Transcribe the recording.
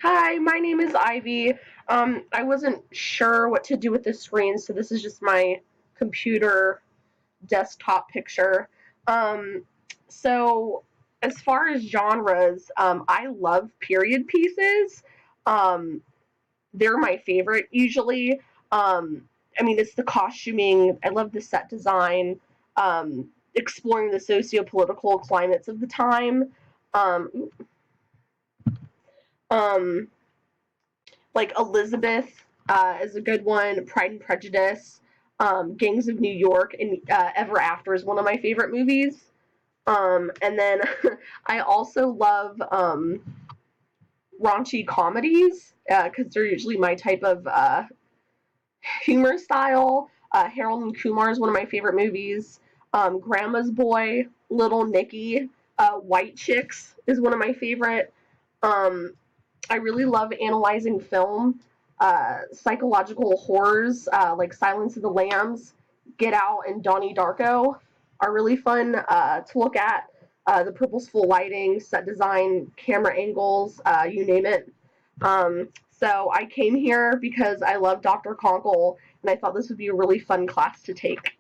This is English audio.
Hi, my name is Ivy. I wasn't sure what to do with this screen, so this is just my computer desktop picture. Um, so, as far as genres, I love period pieces. Um, they're my favorite usually. Um, I mean, it's the costuming. I love the set design. Exploring the socio-political climates of the time. Um, um, like Elizabeth is a good one. Pride and Prejudice, Gangs of New York, and Ever After is one of my favorite movies. And then I also love raunchy comedies because they're usually my type of humor style. Harold and Kumar is one of my favorite movies. Grandma's Boy, Little Nicky, White Chicks is one of my favorite. Um, I really love analyzing film. Psychological horrors like Silence of the Lambs, Get Out, and Donnie Darko are really fun to look at. The purposeful lighting, set design, camera angles, you name it. So I came here because I love Dr. Conkle, and I thought this would be a really fun class to take.